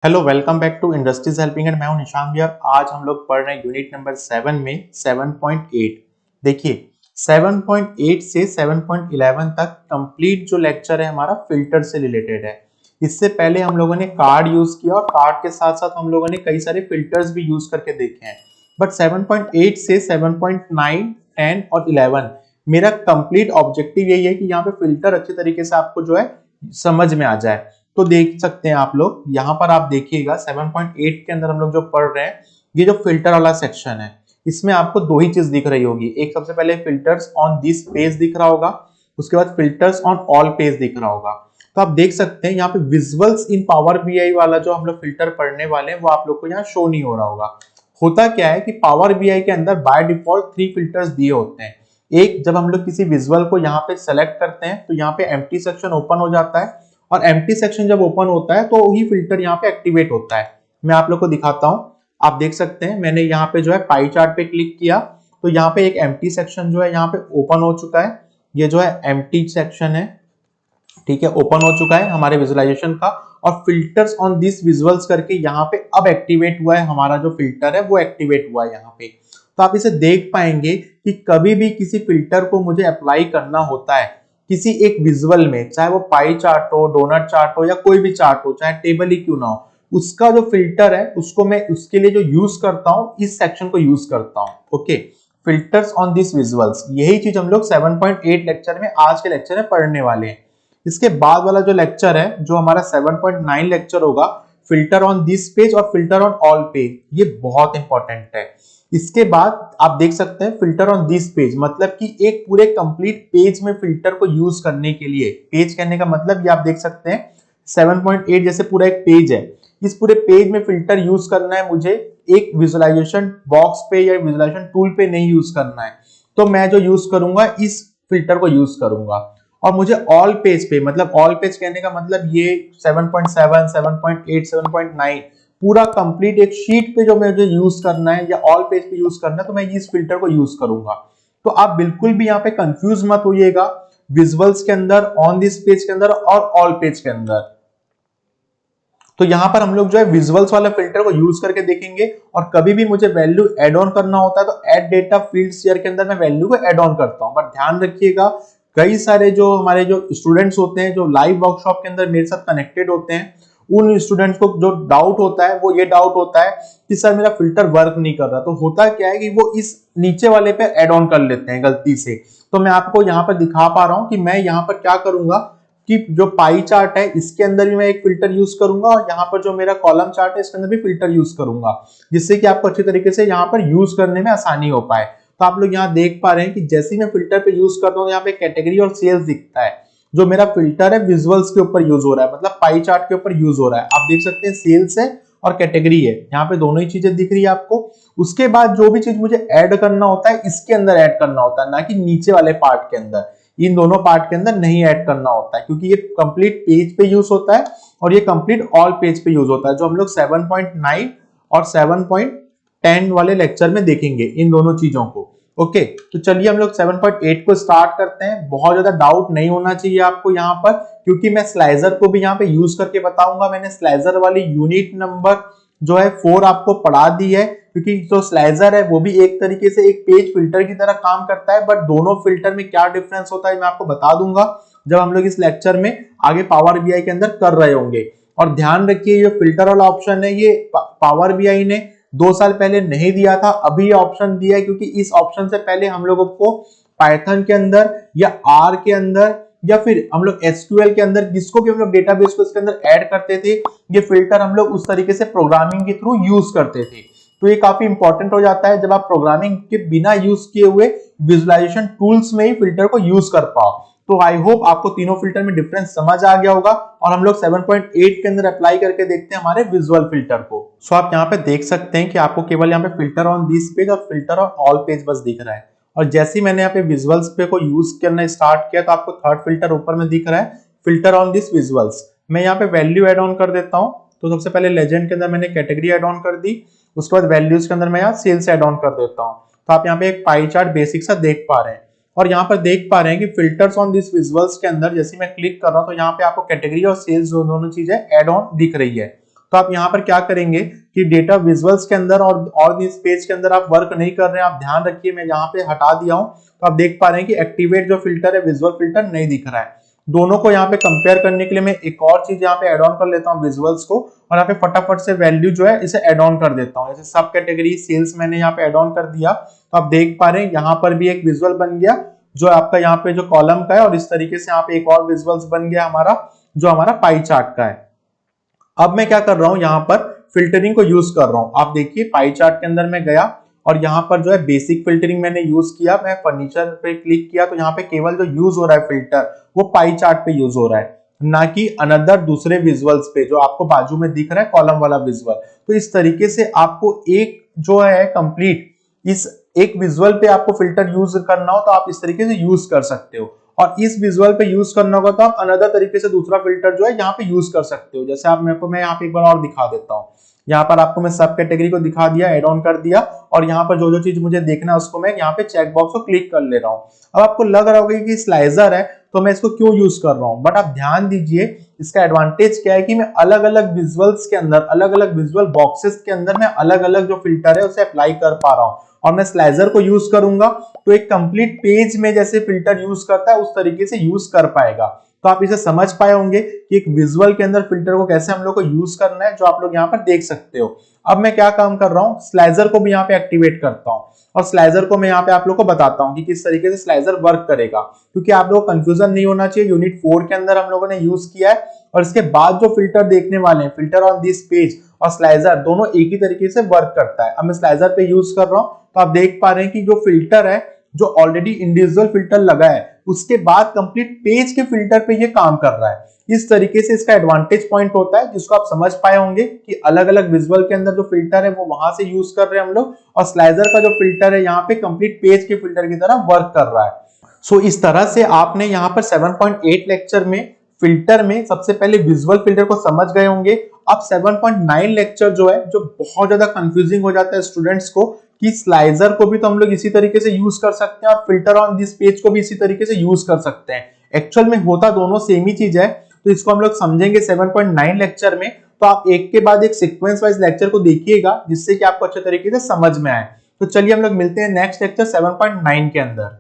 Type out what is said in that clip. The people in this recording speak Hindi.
Hello welcome back to industries helping and मैं हूं निशान भैया। आज हम लोग पढ़ रहे हैं यूनिट नंबर 7 में 7.8। देखिए 7.8 से 7.11 तक कंप्लीट जो लेक्चर है हमारा फिल्टर से रिलेटेड है। इससे पहले हम लोगों ने कार्ड यूज किया और कार्ड के साथ साथ हम लोगों ने कई सारे फिल्टर्स भी यूज करके देखे हैं। बट 7.8 से 7.9, 10 और 11 मेरा कंप्लीट ऑब्जेक्टिव यही है कि यहाँ पे फिल्टर अच्छे तरीके से आपको जो है समझ में आ जाए। तो देख सकते हैं आप लोग, यहाँ पर आप देखिएगा 7.8 के अंदर हम लोग जो पढ़ रहे हैं, ये जो फिल्टर वाला सेक्शन है इसमें आपको दो ही चीज दिख रही होगी। एक सबसे पहले फिल्टर्स ऑन दिस पेज दिख रहा होगा, उसके बाद फिल्टर्स ऑन ऑल पेज दिख रहा होगा। तो आप देख सकते हैं यहाँ पे विजुअल्स इन पावर बीआई वाला जो हम लोग फिल्टर पढ़ने वाले हैं वो आप लोग को यहाँ शो नहीं हो रहा होगा। होता क्या है कि पावर बीआई के अंदर बाय डिफॉल्ट 3 फिल्टर्स दिए होते हैं। एक, जब हम लोग किसी विजुअल को यहाँ पे सेलेक्ट करते हैं तो यहाँ पे एम्प्टी सेक्शन ओपन हो जाता है और एम्प्टी सेक्शन जब ओपन होता है तो ही फिल्टर यहाँ पे एक्टिवेट होता है। मैं आप लोग को दिखाता हूं। आप देख सकते हैं मैंने यहाँ पे जो है पाई चार्ट पे क्लिक किया तो यहाँ पे एक एम्प्टी सेक्शन जो है यहाँ पे ओपन हो चुका है। ये जो है एम्प्टी सेक्शन है, ठीक है, ओपन हो चुका है हमारे विजुअलाइजेशन का। और फिल्टर्स ऑन दिस विजुअल्स करके यहाँ पे अब एक्टिवेट हुआ है, हमारा जो फिल्टर है वो एक्टिवेट हुआ है यहाँ पे। तो आप इसे देख पाएंगे कि कभी भी किसी फिल्टर को मुझे अप्लाई करना होता है किसी एक विजुअल में, चाहे वो पाई चार्ट हो, डोनट चार्ट हो या कोई भी चार्ट हो, चाहे टेबल ही क्यों ना हो, उसका जो फिल्टर है उसको मैं उसके लिए जो यूज करता हूं इस सेक्शन को यूज करता हूं। Okay, filters on this visuals, यही चीज हम लोग 7.8 लेक्चर में आज के लेक्चर में पढ़ने वाले हैं। इसके बाद वाला जो लेक्चर है जो हमारा 7.9 लेक्चर होगा, फिल्टर ऑन दिस पेज और फिल्टर ऑन ऑल पेज, ये बहुत इंपॉर्टेंट है। इसके बाद आप देख सकते हैं फिल्टर ऑन दिस पेज, मतलब कि एक पूरे कंप्लीट पेज में फिल्टर को यूज करने के लिए, पेज कहने का मतलब ये आप देख सकते हैं 7.8 जैसे पूरा एक पेज है, इस पूरे पेज में फिल्टर यूज करना है मुझे, एक विजुअलाइजेशन बॉक्स पे या विजुअलाइजेशन टूल पे नहीं यूज करना है। तो मैं जो यूज करूंगा इस फिल्टर को यूज करूंगा। और मुझे ऑल पेज पे, मतलब ऑल पेज कहने का मतलब ये 7.7, 7.8, 7.9 पूरा कंप्लीट एक शीट पे जो मुझे यूज करना है या ऑल पेज पे यूज करना है तो मैं इस फिल्टर को यूज करूंगा। तो आप बिल्कुल भी यहाँ पे कंफ्यूज मत होइएगा, विजुअल्स के अंदर, ऑन दिस पेज के अंदर और ऑल पेज के अंदर। तो यहां पर हम लोग जो है विजुअल्स वाला फिल्टर को यूज करके देखेंगे। और कभी भी मुझे वैल्यू एड ऑन करना होता है तो ऐड डेटा फील्ड शेयर के अंदर मैं वैल्यू को एड ऑन करता हूं। बट ध्यान रखिएगा, कई सारे जो हमारे जो स्टूडेंट्स होते हैं जो लाइव वर्कशॉप के अंदर मेरे साथ कनेक्टेड होते हैं, उन स्टूडेंट्स को जो डाउट होता है वो ये डाउट होता है कि सर मेरा फिल्टर वर्क नहीं कर रहा। तो होता क्या है कि वो इस नीचे वाले पे एड ऑन कर लेते हैं गलती से। तो मैं आपको यहाँ पर दिखा पा रहा हूं कि मैं यहाँ पर क्या करूंगा कि जो पाई चार्ट है इसके अंदर भी मैं एक फिल्टर यूज करूंगा और यहाँ पर जो मेरा कॉलम चार्ट है इसके अंदर भी फिल्टर यूज करूंगा, जिससे कि आपको अच्छी तरीके से यहाँ पर यूज करने में आसानी हो पाए। तो आप लोग यहाँ देख पा रहे हैं कि जैसे ही मैं फिल्टर पे यूज करता हूँ यहाँ पे कैटेगरी और सेल्स दिखता है। जो मेरा फिल्टर है विजुअल्स के ऊपर यूज हो रहा है, मतलब पाई चार्ट के ऊपर यूज हो रहा है। आप देख सकते हैं सेल्स है और कैटेगरी है, यहाँ पे दोनों ही चीजें दिख रही है आपको। उसके बाद जो भी चीज मुझे ऐड करना होता है इसके अंदर ऐड करना होता है, ना कि नीचे वाले पार्ट के अंदर। इन दोनों पार्ट के अंदर नहीं ऐड करना होता है क्योंकि ये कंप्लीट पेज पे यूज होता है और ये कंप्लीट ऑल पेज पे यूज होता है, जो हम लोग 7.9 और 7.10 वाले लेक्चर में देखेंगे इन दोनों चीजों को। ओके, तो चलिए हम लोग 7.8 को स्टार्ट करते हैं। बहुत ज्यादा डाउट नहीं होना चाहिए आपको यहाँ पर, क्योंकि मैं स्लाइजर को भी यहाँ पे यूज करके बताऊंगा। मैंने स्लाइजर वाली यूनिट नंबर जो है 4 आपको पढ़ा दी है, क्योंकि जो स्लाइजर है वो भी एक तरीके से एक पेज फिल्टर की तरह काम करता है। बट दोनों फिल्टर में क्या डिफरेंस होता है मैं आपको बता दूंगा जब हम लोग इस लेक्चर में आगे पावर बीआई के अंदर कर रहे होंगे। और ध्यान रखिए ये फिल्टर वाला ऑप्शन है ये पावर बीआई ने 2 साल पहले नहीं दिया था, अभी ये ऑप्शन दिया है, क्योंकि इस ऑप्शन से पहले हम लोगों को पाइथन के अंदर या आर के अंदर या फिर हम लोग एसक्यूएल के अंदर जिसको भी हम लोग डेटाबेस को इसके अंदर ऐड करते थे, ये फिल्टर हम लोग उस तरीके से प्रोग्रामिंग के थ्रू यूज करते थे। तो ये काफी इंपॉर्टेंट हो जाता है जब आप प्रोग्रामिंग के बिना यूज किए हुए विजुअलाइजेशन टूल्स में ही फिल्टर को यूज कर पाओ। तो आई होप आपको तीनों फिल्टर में डिफरेंस समझ आ गया होगा और हम लोग 7.8 के अंदर अप्लाई करके देखते हैं हमारे विजुअल फिल्टर को। सो आप यहाँ पे देख सकते हैं कि आपको केवल यहाँ पे फिल्टर ऑन दिस पेज और फिल्टर ऑन ऑल पेज बस दिख रहा है। और जैसे ही मैंने यहाँ पे विजुअल्स पे को यूज करना स्टार्ट किया तो आपको थर्ड फिल्टर ऊपर में दिख रहा है, फिल्टर ऑन दिस विजुअल्स। मैं यहाँ पे वैल्यू एड ऑन कर देता हूँ। तो सबसे पहले लेजेंड के अंदर मैंने कैटेगरी एड ऑन कर दी, उसके बाद वैल्यूज के अंदर मैं यहाँ सेल्स एड ऑन कर देता हूँ। तो आप यहाँ पे एक पाई चार्ट बेसिक सा देख पा रहे हैं। और यहाँ पर देख पा रहे हैं कि फिल्टर्स ऑन दिस विजुअल्स के अंदर जैसे मैं क्लिक कर रहा हूँ तो यहाँ पे आपको कैटेगरी और सेल्स दोनों चीजें एड ऑन दिख रही है। तो आप यहाँ पर क्या करेंगे कि डेटा विजुअल्स के अंदर और इस पेज के अंदर आप वर्क नहीं कर रहे हैं, आप ध्यान रखिए मैं यहाँ पे हटा दिया हूँ, तो आप देख पा रहे हैं कि एक्टिवेट जो फिल्टर है विजुअल फिल्टर नहीं दिख रहा है। दोनों को यहाँ पे कंपेयर करने के लिए मैं एक और चीज यहाँ पे ऐड ऑन कर लेता हूँ विजुअल्स को, और यहाँ पे फटाफट से वैल्यू जो है इसे ऐड ऑन कर देता हूँ। जैसे सब कैटेगरी सेल्स मैंने यहाँ पे ऐड ऑन कर दिया, तो आप देख पा रहे हैं यहाँ पर भी एक विजुअल बन गया जो आपका यहाँ पे जो कॉलम का है, और इस तरीके से यहाँ पे एक और विजुअल्स बन गया हमारा जो हमारा पाई चार्ट का है। अब मैं क्या कर रहा हूं, यहाँ पर फिल्टरिंग को यूज कर रहा हूं। आप देखिए पाई चार्ट के अंदर मैं गया और यहाँ पर जो है बेसिक फिल्टरिंग मैंने यूज किया, मैं फर्नीचर पे क्लिक किया तो यहाँ पे केवल जो यूज हो रहा है फिल्टर वो पाई चार्ट पे यूज हो रहा है, ना कि अनदर दूसरे विजुअल्स पे जो आपको बाजू में दिख रहा है कॉलम वाला विजुअल। तो इस तरीके से आपको एक जो है कंप्लीट इस एक विजुअल पे आपको फिल्टर यूज करना हो तो आप इस तरीके से यूज कर सकते हो, और इस विजुअल पे यूज करना होगा तो आप अनदर तरीके से दूसरा फिल्टर जो है यहाँ पे यूज कर सकते हो। जैसे आप मेरे को मैं यहाँ पे एक बार और दिखा देता हूँ, यहाँ पर आपको मैं सब कैटेगरी को दिखा दिया, ऐड ऑन कर दिया, और यहाँ पर जो जो चीज मुझे देखना है उसको मैं यहाँ पे चेक बॉक्स को क्लिक कर ले रहा हूँ। अब आपको लग रहा होगा कि स्लाइजर है तो मैं इसको क्यों यूज कर रहा हूँ, बट आप ध्यान दीजिए इसका एडवांटेज क्या है कि मैं अलग अलग विजुअल्स के अंदर, अलग अलग विजुअल बॉक्सेस के अंदर मैं अलग अलग जो फिल्टर है उसे अप्लाई कर पा रहा हूँ। और मैं स्लाइजर को यूज करूंगा तो एक कंप्लीट पेज में जैसे फिल्टर यूज करता है उस तरीके से यूज कर पाएगा। तो आप इसे समझ पाए होंगे कि एक विजुअल के अंदर फिल्टर को कैसे हम लोग को यूज करना है, जो आप लोग यहाँ पर देख सकते हो। अब मैं क्या काम कर रहा हूँ, स्लाइजर को भी यहाँ पे एक्टिवेट करता हूँ, और स्लाइजर को मैं यहाँ पे आप लोग को बताता हूँ कि किस तरीके से स्लाइजर वर्क करेगा, क्योंकि आप लोगों को कंफ्यूजन नहीं होना चाहिए। यूनिट 4 के अंदर हम लोगों ने यूज किया है, और इसके बाद जो फिल्टर देखने वाले हैं, फिल्टर ऑन दिस पेज और स्लाइजर दोनों एक ही तरीके से वर्क करता है। अब मैं स्लाइजर पे यूज कर रहा हूँ तो आप देख पा रहे हैं कि जो फिल्टर है जो ऑलरेडी इंडिविजुअल फिल्टर लगा है उसके बाद कंप्लीट पेज के फिल्टर पे ये काम कर रहा है। इस तरीके से इसका एडवांटेज पॉइंट होता है जिसको आप समझ पाए होंगे कि अलग अलग विजुअल के अंदर जो फिल्टर है वो वहां से यूज कर रहे हैं हम लोग, और स्लाइजर का जो फिल्टर है यहाँ पे कंप्लीट पेज के फिल्टर की तरह वर्क कर रहा है। सो इस तरह से आपने यहाँ पर 7.8 लेक्चर में फिल्टर में सबसे पहले विजुअल फिल्टर को समझ गए होंगे। अब 7.9 लेक्चर जो है, जो बहुत ज्यादा कंफ्यूजिंग हो जाता है स्टूडेंट्स को कि स्लाइजर को भी तो हम लोग इसी तरीके से यूज कर सकते हैं और फिल्टर ऑन दिस पेज को भी इसी तरीके से यूज कर सकते हैं। एक्चुअल में होता दोनों सेम ही चीज है, तो इसको हम लोग समझेंगे 7.9 लेक्चर में। तो आप एक के बाद एक सीक्वेंस वाइज लेक्चर को देखिएगा जिससे कि आपको अच्छे तरीके से समझ में आए। तो चलिए हम लोग मिलते हैं नेक्स्ट लेक्चर 7.9 के अंदर।